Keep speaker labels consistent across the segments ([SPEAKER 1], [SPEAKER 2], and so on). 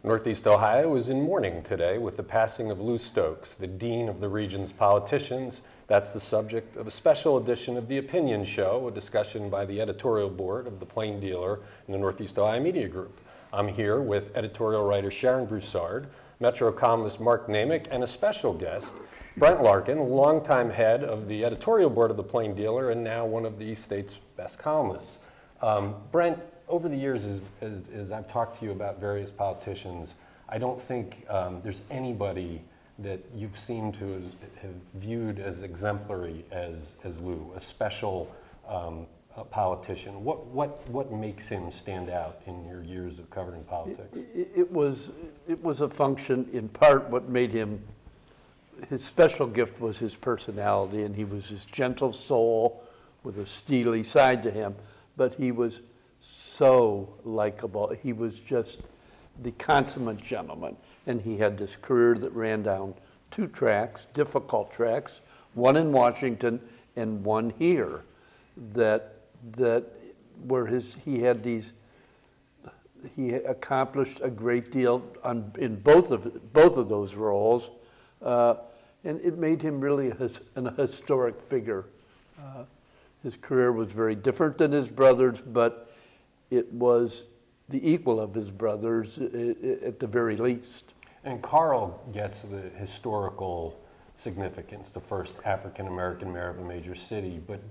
[SPEAKER 1] Northeast Ohio is in mourning today with the passing of Lou Stokes, the dean of the region's politicians. That's the subject of a special edition of The Opinion Show, a discussion by the editorial board of the Plain Dealer and the Northeast Ohio Media Group. I'm here with editorial writer Sharon Broussard, Metro columnist Mark Namick, and a special guest, Brent Larkin, longtime head of the editorial board of the Plain Dealer and now one of the state's best columnists. Brent, over the years, as I've talked to you about various politicians, I don't think there's anybody that you've seemed to have viewed as exemplary as Lou, a special politician. What makes him stand out in your years of covering politics?
[SPEAKER 2] It was a function, in part, what made him, his special gift was his personality, and he was this gentle soul with a steely side to him, but he was so likable. He was just the consummate gentleman, and he had this career that ran down two tracks, difficult tracks, one in Washington and one here, he accomplished a great deal in both of those roles, and it made him really a historic figure. His career was very different than his brother's, but it was the equal of his brothers at the very least.
[SPEAKER 1] And Carl gets the historical significance, the first African-American mayor of a major city, but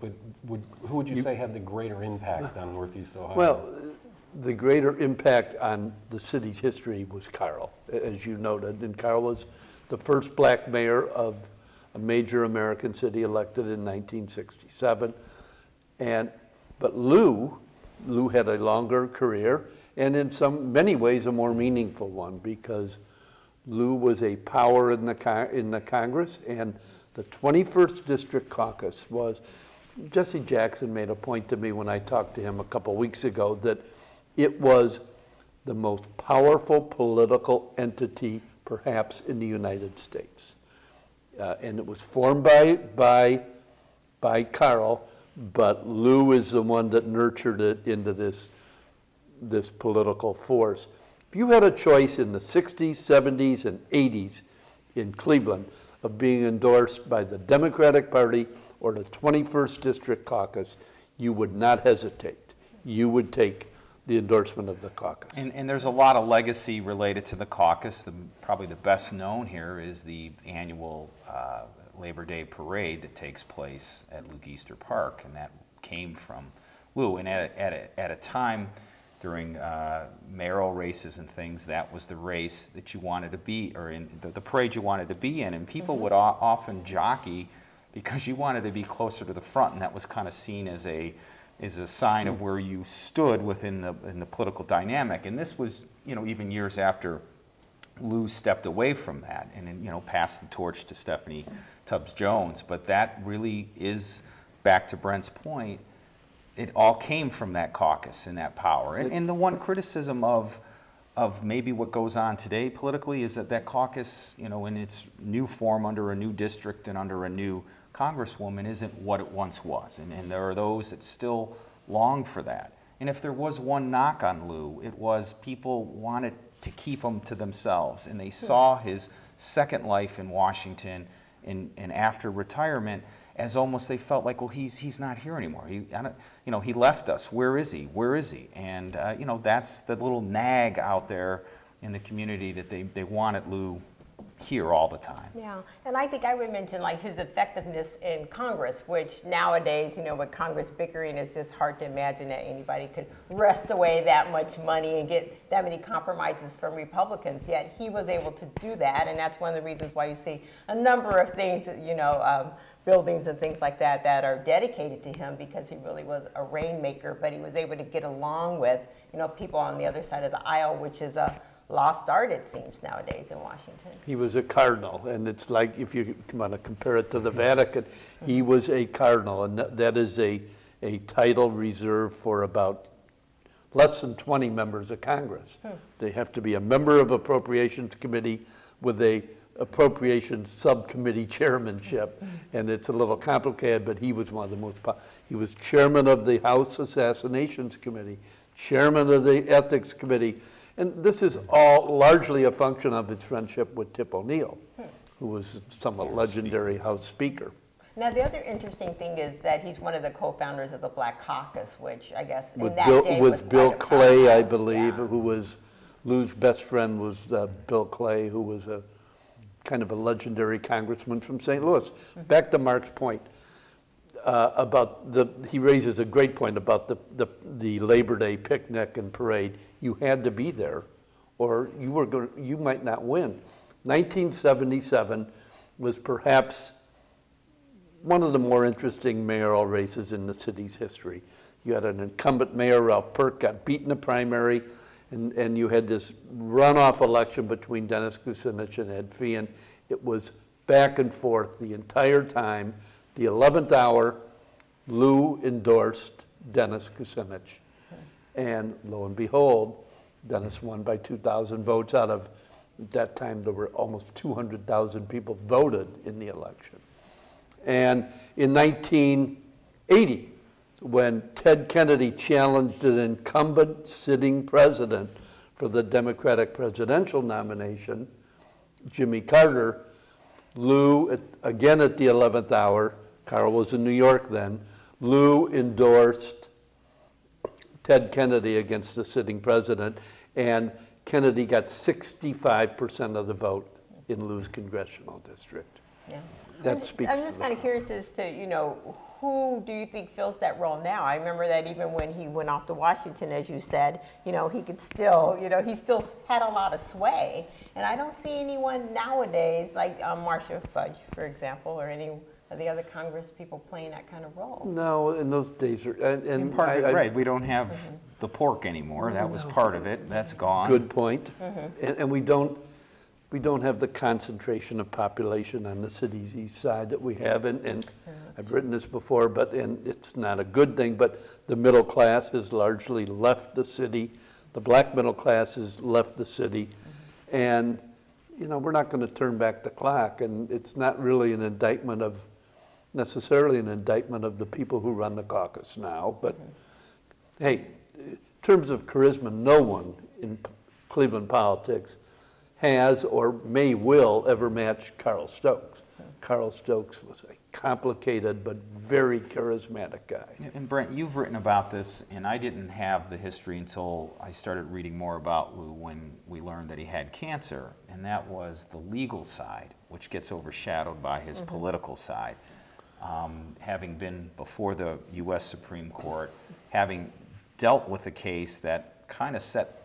[SPEAKER 1] who would you say had the greater impact on Northeast Ohio?
[SPEAKER 2] Well, the greater impact on the city's history was Carl, as you noted, and Carl was the first black mayor of a major American city elected in 1967. But Lou had a longer career, and in many ways a more meaningful one, because Lou was a power in the Congress, and the 21st District Caucus was, Jesse Jackson made a point to me when I talked to him a couple weeks ago, that it was the most powerful political entity perhaps in the United States. And it was formed by Carl, but Lou is the one that nurtured it into this political force. If you had a choice in the 60s, 70s, and 80s in Cleveland of being endorsed by the Democratic Party or the 21st District Caucus, you would not hesitate. You would take the endorsement of the caucus.
[SPEAKER 3] And there's a lot of legacy related to the caucus. Probably the best known here is the annual Labor Day parade that takes place at Lugister Park, and that came from Lou. And at a time during mayoral races and things, that was the race that you wanted to be, or in the parade you wanted to be in, and people would often jockey because you wanted to be closer to the front, and that was kind of seen as a sign of where you stood within the political dynamic. And this was, even years after Lou stepped away from that and passed the torch to Stephanie Tubbs Jones. But that really is, back to Brent's point, it all came from that caucus and that power. And the one criticism of maybe what goes on today politically is that caucus, in its new form under a new district and under a new congresswoman, isn't what it once was. And there are those that still long for that. And if there was one knock on Lou, it was people wanted to keep him to themselves. And they saw his second life in Washington and after retirement as almost, they felt like, well, he's not here anymore. He left us. Where is he? Where is he? And that's the little nag out there in the community that they wanted Lou here all the time.
[SPEAKER 4] Yeah, and I think I would mention like his effectiveness in Congress, which nowadays, with Congress bickering, it's just hard to imagine that anybody could wrest away that much money and get that many compromises from Republicans. Yet he was able to do that, and that's one of the reasons why you see a number of things, buildings and things like that are dedicated to him, because he really was a rainmaker, but he was able to get along with, people on the other side of the aisle, which is a lost art, it seems, nowadays in Washington.
[SPEAKER 2] He was a cardinal, and it's like, if you want to compare it to the Vatican, he was a cardinal, and that is a title reserved for about less than 20 members of Congress. They have to be a member of Appropriations Committee with a Appropriations Subcommittee chairmanship, and it's a little complicated, but he was one of the most he was chairman of the House Assassinations Committee, chairman of the Ethics Committee, And this is all largely a function of his friendship with Tip O'Neill, who was a somewhat legendary House Speaker.
[SPEAKER 4] Now, the other interesting thing is that he's one of the co-founders of the Black Caucus, which I guess in that day was
[SPEAKER 2] with Bill
[SPEAKER 4] quite a
[SPEAKER 2] Clay, I
[SPEAKER 4] powerhouse.
[SPEAKER 2] believe,
[SPEAKER 4] Yeah.
[SPEAKER 2] who was Lou's best friend was Bill Clay, who was a kind of a legendary congressman from St. Louis. Back to Mark's point about he raises a great point about the Labor Day picnic and parade. You had to be there, or you might not win. 1977 was perhaps one of the more interesting mayoral races in the city's history. You had an incumbent mayor, Ralph Perk, got beat in the primary, and you had this runoff election between Dennis Kucinich and Ed Feehan. It was back and forth the entire time. The 11th hour, Lou endorsed Dennis Kucinich. And lo and behold, Dennis won by 2,000 votes out of, at that time, there were almost 200,000 people voted in the election. And in 1980, when Ted Kennedy challenged an incumbent sitting president for the Democratic presidential nomination, Jimmy Carter, Lou, again at the 11th hour, Carl was in New York then, Lou endorsed Ted Kennedy against the sitting president, and Kennedy got 65% of the vote in Lou's congressional district.
[SPEAKER 4] Yeah.
[SPEAKER 2] That speaks
[SPEAKER 4] I'm
[SPEAKER 2] to
[SPEAKER 4] just
[SPEAKER 2] the
[SPEAKER 4] kind of curious as to, who do you think fills that role now? I remember that even when he went off to Washington, as you said, he could still, he still had a lot of sway. And I don't see anyone nowadays like Marcia Fudge, for example, or any of the other Congress people playing that kind of role.
[SPEAKER 2] No, in those days, and
[SPEAKER 3] Right, we don't have the pork anymore. That was part of it. That's gone.
[SPEAKER 2] Good point. And we don't have the concentration of population on the city's east side that we have, and I've written this before, and it's not a good thing, but the middle class has largely left the city. The black middle class has left the city, and we're not going to turn back the clock, and it's not really necessarily an indictment of the people who run the caucus now, but hey, in terms of charisma, no one in Cleveland politics has or will ever match Carl Stokes. Carl Stokes was a complicated but very charismatic guy.
[SPEAKER 3] And Brent, you've written about this, and I didn't have the history until I started reading more about Lou when we learned that he had cancer, and that was the legal side, which gets overshadowed by his political side. Having been before the U.S. Supreme Court, having dealt with a case that kind of set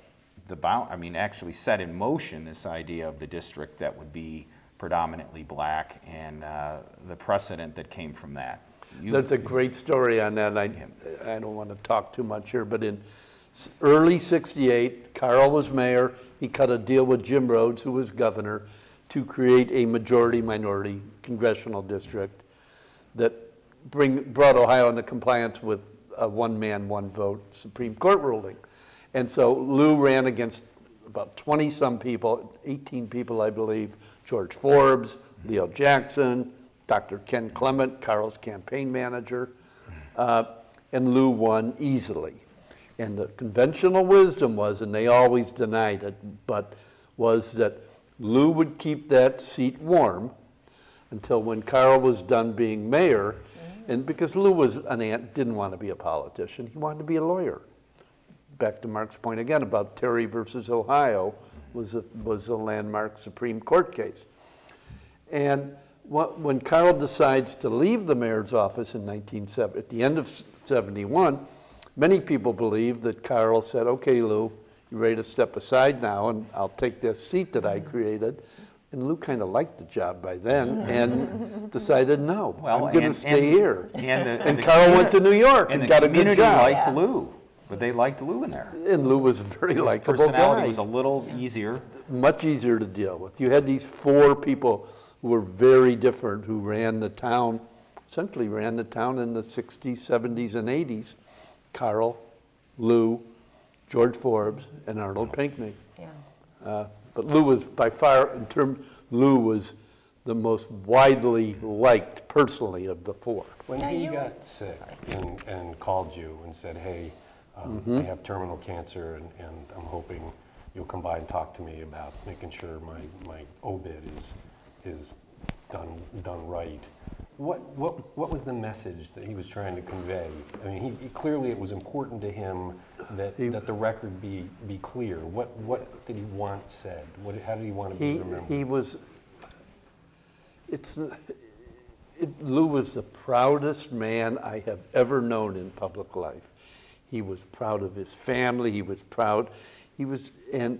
[SPEAKER 3] actually set in motion this idea of the district that would be predominantly black and the precedent that came from that.
[SPEAKER 2] That's a great story on that. I don't want to talk too much here, but in early '68, Carl was mayor. He cut a deal with Jim Rhodes, who was governor, to create a majority-minority congressional district that brought Ohio into compliance with a one-man, one-vote Supreme Court ruling. And so Lou ran against about 20-some people, 18 people, I believe, George Forbes, Leo Jackson, Dr. Ken Clement, Carl's campaign manager, and Lou won easily. And the conventional wisdom was, and they always denied it, but was that Lou would keep that seat warm until when Carl was done being mayor, and because Lou was didn't want to be a politician, he wanted to be a lawyer. Back to Mark's point again about Terry versus Ohio was a landmark Supreme Court case. And when Carl decides to leave the mayor's office in at the end of '71, many people believe that Carl said, "Okay, Lou, you're ready to step aside now, and I'll take this seat that I created." And Lou kind of liked the job by then and decided, no, I'm going to stay here. And Carl went to New York and got a good job.
[SPEAKER 3] And the community liked Lou, but they liked Lou in there.
[SPEAKER 2] And Lou was a very likable guy.
[SPEAKER 3] Personality was a little easier.
[SPEAKER 2] Much easier to deal with. You had these four people who were very different, who ran the town, essentially ran the town in the 60s, 70s, and 80s. Carl, Lou, George Forbes, and Arnold Pinckney.
[SPEAKER 4] Yeah.
[SPEAKER 2] But Lou was by far, Lou was the most widely liked personally of the four.
[SPEAKER 1] When he got sick and called you and said, hey, I have terminal cancer and I'm hoping you'll come by and talk to me about making sure my obit is done right. What was the message that he was trying to convey? I mean, clearly it was important to him that the record be clear. What did he want said? How did he want to be remembered?
[SPEAKER 2] Lou was the proudest man I have ever known in public life. He was proud of his family. And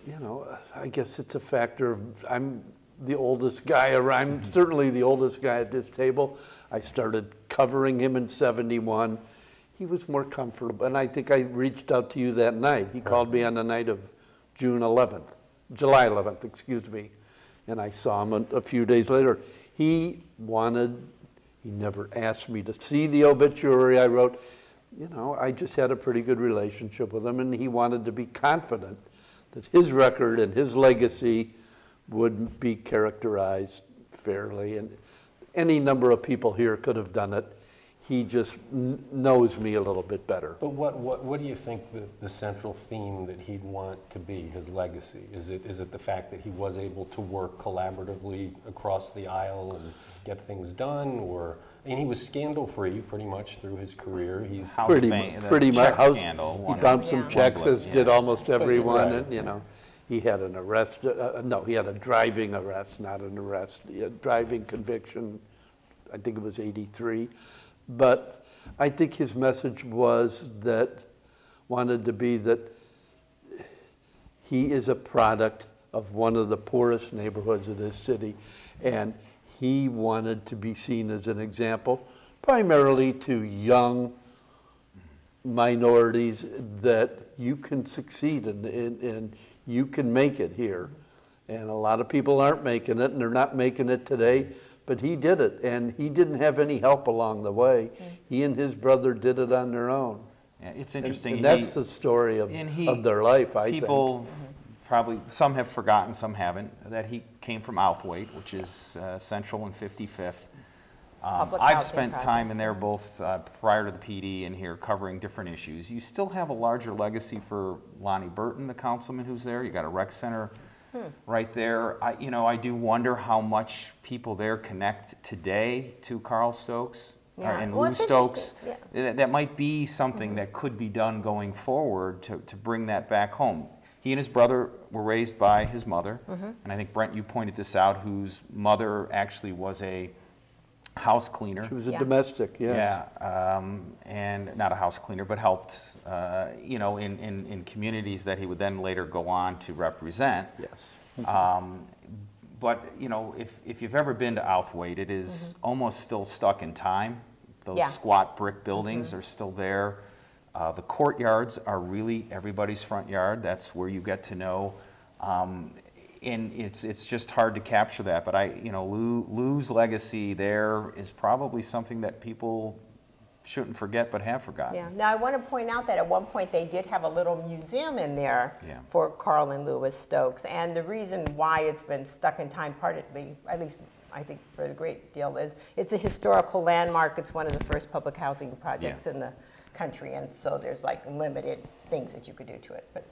[SPEAKER 2] you know, I guess it's a factor of, I'm the oldest guy around. I'm certainly the oldest guy at this table. I started covering him in '71. He was more comfortable, and I think I reached out to you that night. He called me on the night of July 11th, excuse me, and I saw him a few days later. He never asked me to see the obituary I wrote. You know, I just had a pretty good relationship with him, and he wanted to be confident that his record and his legacy would be characterized fairly. And any number of people here could have done it. He just knows me a little bit better.
[SPEAKER 1] But what do you think the central theme that he'd want to be, his legacy? Is it the fact that he was able to work collaboratively across the aisle and get things done, or? I mean, he was scandal-free pretty much through his career. He's
[SPEAKER 2] pretty much.
[SPEAKER 3] Scandal,
[SPEAKER 2] he bounced some checks, as did almost everyone, and you know, he had an arrest. No, he had a driving arrest, not an arrest. He had a driving conviction. I think it was '83, but I think his message wanted to be that he is a product of one of the poorest neighborhoods of this city, and he wanted to be seen as an example, primarily to young minorities, that you can succeed and you can make it here. And a lot of people aren't making it, and they're not making it today, but he did it, and he didn't have any help along the way. He and his brother did it on their own.
[SPEAKER 3] Yeah, it's interesting.
[SPEAKER 2] And that's the story of their life, I think.
[SPEAKER 3] People probably, some have forgotten, some haven't, that he came from Outhwaite, which is Central and 55th. I've spent time in there both prior to the PD and here covering different issues. You still have a larger legacy for Lonnie Burton, the councilman who's there. You got a rec center right there. I do wonder how much people there connect today to Carl Stokes and Lou Stokes. Yeah. That might be something that could be done going forward to bring that back home. He and his brother were raised by his mother, and I think, Brent, you pointed this out, whose mother actually was a house cleaner.
[SPEAKER 2] She was a domestic, yes.
[SPEAKER 3] Yeah, and not a house cleaner, but helped, in communities that he would then later go on to represent.
[SPEAKER 2] Yes.
[SPEAKER 3] But, if you've ever been to Outhwaite, it is almost still stuck in time. Those squat brick buildings are still there. The courtyards are really everybody's front yard. That's where you get to know. And it's just hard to capture that. But Lou's legacy there is probably something that people shouldn't forget but have forgotten.
[SPEAKER 4] Yeah. Now I want to point out that at one point they did have a little museum in there for Carl and Louis Stokes. And the reason why it's been stuck in time, partly, at least I think for a great deal, is it's a historical landmark. It's one of the first public housing projects in the country, and so there's like limited things that you could do to it, but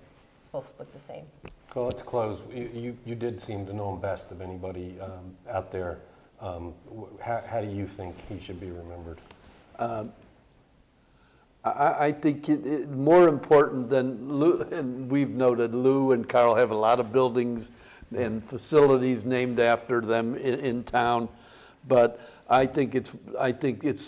[SPEAKER 4] we'll look the same.
[SPEAKER 1] Well, let's close. You did seem to know him best of anybody out there. How do you think he should be remembered?
[SPEAKER 2] I think more important than Lou, and we've noted Lou and Carl have a lot of buildings and facilities named after them in town, but I think it's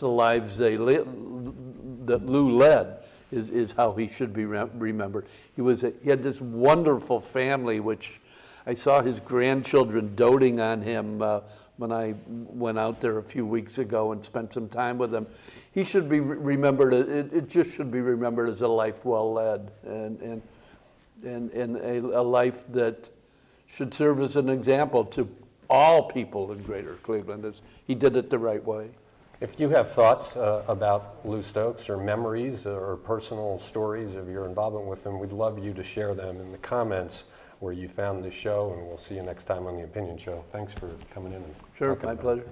[SPEAKER 2] the lives that Lou led is how he should be remembered. He had this wonderful family, which I saw his grandchildren doting on him when I went out there a few weeks ago and spent some time with him. He should be remembered. It just should be remembered as a life well led, and a life that should serve as an example to all people in Greater Cleveland, as he did it the right way.
[SPEAKER 1] If you have thoughts about Lou Stokes, or memories or personal stories of your involvement with him, we'd love you to share them in the comments where you found this show, and we'll see you next time on The Opinion Show. Thanks for coming in.
[SPEAKER 2] Sure, my pleasure.